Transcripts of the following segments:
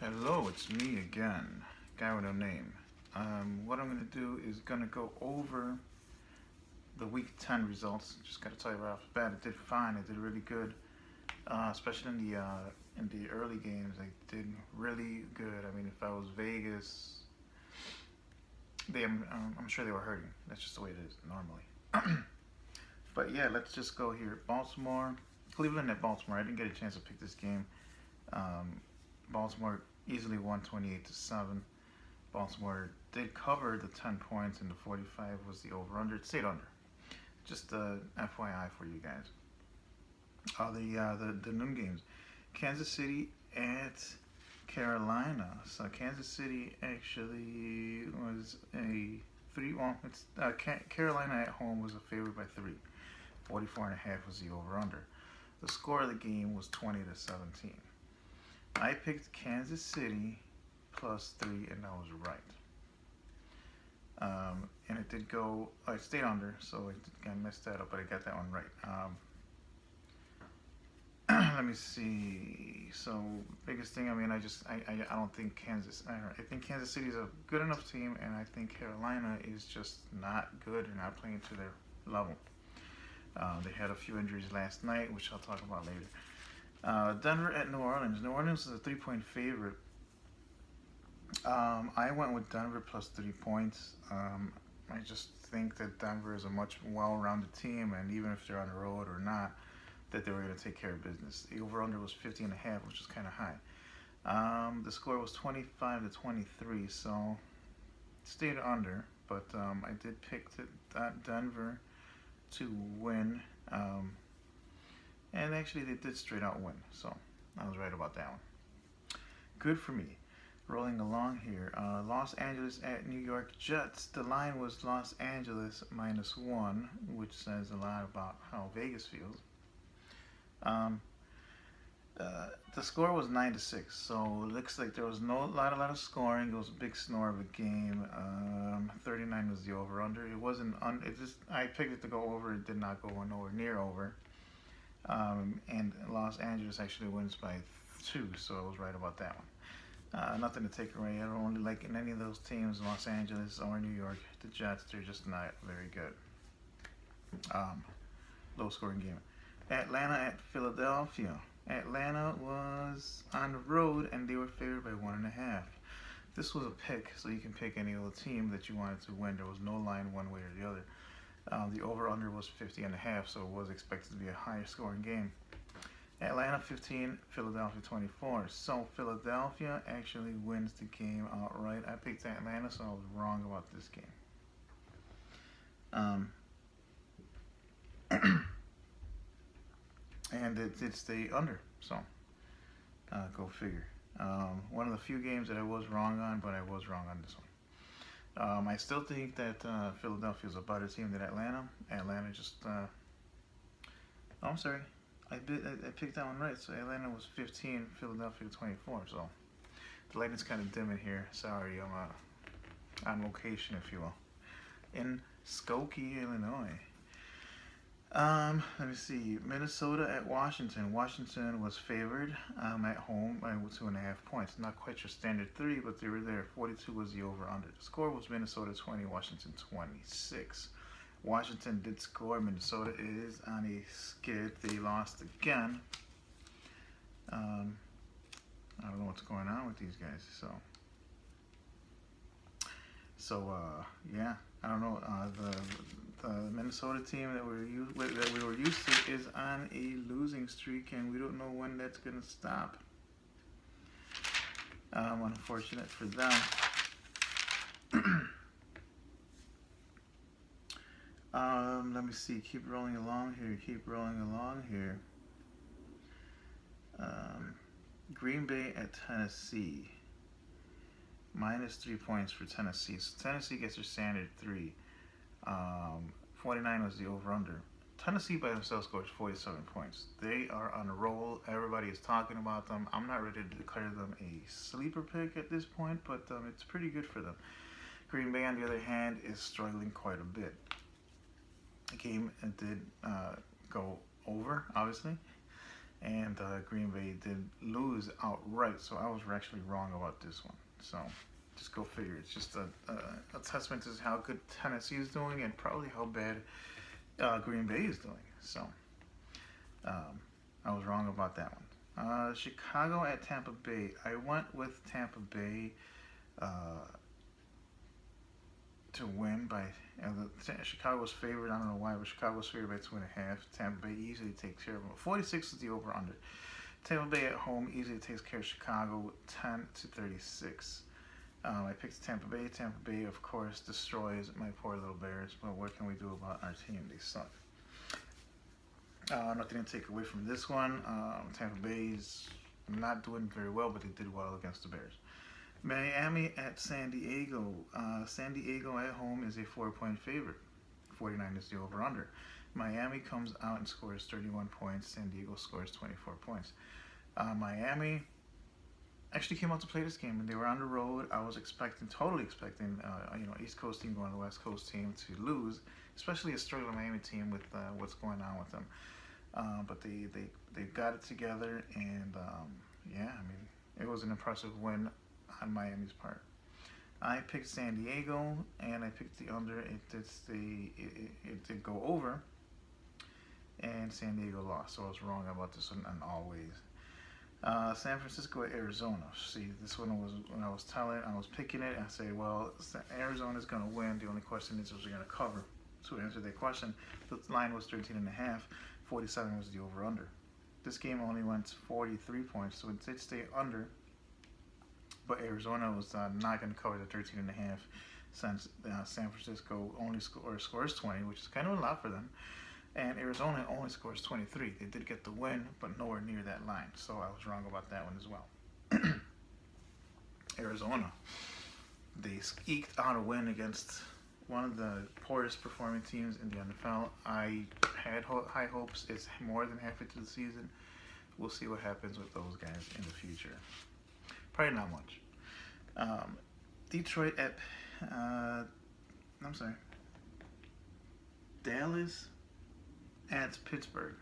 Hello, it's me again, guy with no name. What I'm going to do is going to go over the week 10 results. Just got to tell you right off the bat, it did fine. It did really good, especially in the early games. They did really good. I mean, if I was Vegas, I'm sure they were hurting. That's just the way it is normally. But yeah, let's just go here. Baltimore, Cleveland at Baltimore. I didn't get a chance to pick this game. Baltimore easily won 28-7. Baltimore did cover the 10 points, and the 45 was the over/under. It stayed under. Just FYI for you guys. The noon games. Kansas City at Carolina. So Kansas City actually was a 3. Well, Carolina at home was a favorite by 3. 44.5 was the over/under. The score of the game was 20-17. I picked Kansas City +3, and I was right. And it did go. It stayed under, so I messed that up, but I got that one right. Let me see. So biggest thing. I mean, I don't think Kansas. I think Kansas City is a good enough team, and I think Carolina is just not good and not playing to their level. They had a few injuries last night, which I'll talk about later. Denver at New Orleans. New Orleans is a 3-point favorite. I went with Denver +3 points. I just think that Denver is a much well-rounded team, and even if they're on the road or not, that they were going to take care of business. The over/under was 50.5, which is kind of high. The score was 25-23, so it stayed under, but I did pick Denver to win. And actually, they did straight out win, so I was right about that one. Good for me. Rolling along here, Los Angeles at New York Jets. The line was Los Angeles -1, which says a lot about how Vegas feels. The score was 9-6, so it looks like there was a lot of scoring. It was a big snore of a game. 39 was the over/under. It wasn't. I picked it to go over. It did not go nowhere near over. And Los Angeles actually wins by 2, so I was right about that one. Nothing to take away. I don't really like in any of those teams, Los Angeles or New York. The Jets, they're just not very good. Low scoring game. Atlanta at Philadelphia. Atlanta was on the road, and they were favored by 1.5. This was a pick, so you can pick any other team that you wanted to win. There was no line one way or the other. The over/under was 50.5, so it was expected to be a higher scoring game. Atlanta 15, Philadelphia 24. So Philadelphia actually wins the game outright. I picked Atlanta, so I was wrong about this game. And it did stay under, so go figure. One of the few games that I was wrong on, but I was wrong on this one. I still think that Philadelphia is a better team than Atlanta. Atlanta just... oh, I'm sorry. I picked that one right. So Atlanta was 15, Philadelphia 24. So the lighting's kind of dim in here. Sorry, I'm on location, if you will, in Skokie, Illinois. Let me see. Minnesota at Washington. Washington was favored at home by 2.5 points. Not quite your standard 3, but they were there. 42 was the over/under. The score was Minnesota 20, Washington 26. Washington did score. Minnesota is on a skid. They lost again. I don't know what's going on with these guys. So yeah, I don't know. The Minnesota team that we were used to is on a losing streak, and we don't know when that's gonna stop. Unfortunate for them. Let me see. Keep rolling along here. Green Bay at Tennessee. -3 points for Tennessee. So Tennessee gets their standard 3. 49 was the over/under. Tennessee by themselves scores 47 points. They are on a roll. Everybody is talking about them. I'm not ready to declare them a sleeper pick at this point, but it's pretty good for them. Green Bay, on the other hand, is struggling quite a bit. The game did go over, obviously, and Green Bay did lose outright. So I was actually wrong about this one. So just go figure. It's just a testament to how good Tennessee is doing and probably how bad Green Bay is doing. So I was wrong about that one. Chicago at Tampa Bay. I went with Tampa Bay to win by. Chicago was favored. I don't know why, but Chicago was favored by 2.5. Tampa Bay easily takes care of them. 46 is the over/under. Tampa Bay at home easily takes care of Chicago 10-36. I picked Tampa Bay. Tampa Bay, of course, destroys my poor little Bears. But what can we do about our team? They suck. Nothing to take away from this one. Tampa Bay's not doing very well, but they did well against the Bears. Miami at San Diego. San Diego at home is a 4-point favorite. 49 is the over/under. Miami comes out and scores 31 points. San Diego scores 24 points. Miami actually came out to play this game, and they were on the road. I was totally expecting, East Coast team going to West Coast team to lose, especially a struggling Miami team with what's going on with them. But they got it together, and it was an impressive win on Miami's part. I picked San Diego, and I picked the under. It did go over, and San Diego lost, so I was wrong about this one in all ways. San Francisco at Arizona. See, this one was when I was picking it. I said, well, Arizona's going to win. The only question is, they're going to cover. To answer that question, the line was 13.5. 47 was the over/under. This game only went 43 points, so it did stay under. But Arizona was not going to cover the 13.5 since San Francisco only scores 20, which is kind of a lot for them. And Arizona only scores 23. They did get the win, but nowhere near that line. So I was wrong about that one as well. Arizona, they eked out a win against one of the poorest performing teams in the NFL. I had high hopes. It's more than halfway through the season. We'll see what happens with those guys in the future. Probably not much. Detroit at, Dallas at Pittsburgh.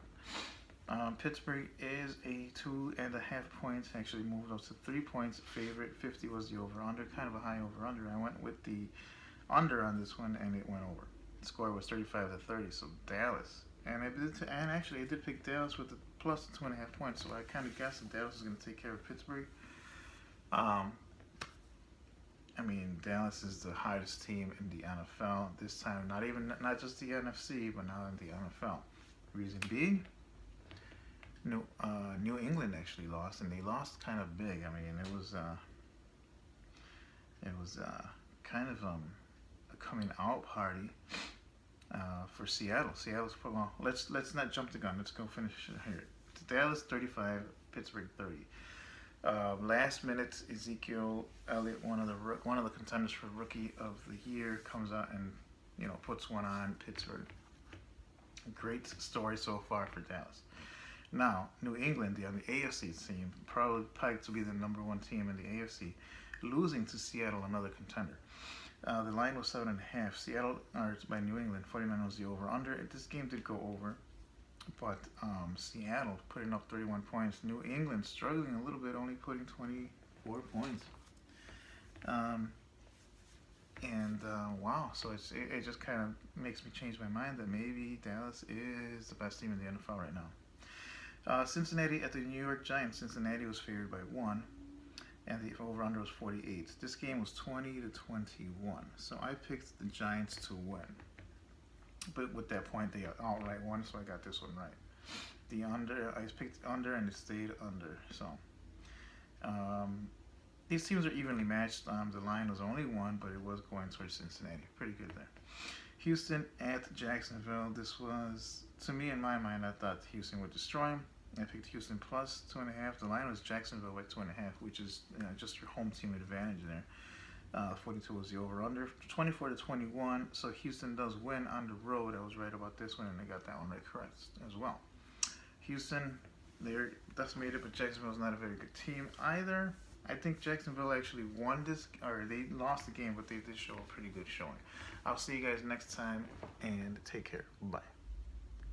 Pittsburgh is a 2.5 points, actually moved up to 3 points favorite. 50 was the over/under, kind of a high over/under. I went with the under on this one, and it went over. The score was 35-30, so Dallas. And actually I did pick Dallas with the plus 2.5 points, so I kind of guessed that Dallas is going to take care of Pittsburgh. Dallas is the hottest team in the NFL this time. Not just the NFC, but now in the NFL. Reason being, New England actually lost, and they lost kind of big. It was kind of a coming out party for Seattle. Seattle's put well. Let's not jump the gun. Let's go finish it here. Dallas 35, Pittsburgh 30. Last minute, Ezekiel Elliott, one of the contenders for Rookie of the Year, comes out and puts one on Pittsburgh. Great story so far for Dallas. Now, New England, the AFC team, probably pegged to be the #1 team in the AFC, losing to Seattle, another contender. The line was 7.5. Seattle, by New England, 49 was the over/under. This game did go over, but Seattle putting up 31 points. New England struggling a little bit, only putting 24 points. Wow, so it just kind of makes me change my mind that maybe Dallas is the best team in the NFL right now. Cincinnati at the New York Giants. Cincinnati was favored by 1, and the over/under was 48. This game was 20-21, so I picked the Giants to win. But with that point, they outright won, so I got this one right. The under, I picked under, and it stayed under. So these teams are evenly matched. The line was only 1, but it was going towards Cincinnati. Pretty good there. Houston at Jacksonville. This was, to me, in my mind, I thought Houston would destroy them. I picked Houston plus 2.5. The line was Jacksonville by 2.5, which is just your home team advantage there. 42 was the over/under. 24-21. So Houston does win on the road. I was right about this one, and I got that one right correct as well. Houston, they're decimated, but Jacksonville's not a very good team either. I think Jacksonville actually won this, or they lost the game, but they did show a pretty good showing. I'll see you guys next time, and take care. Bye.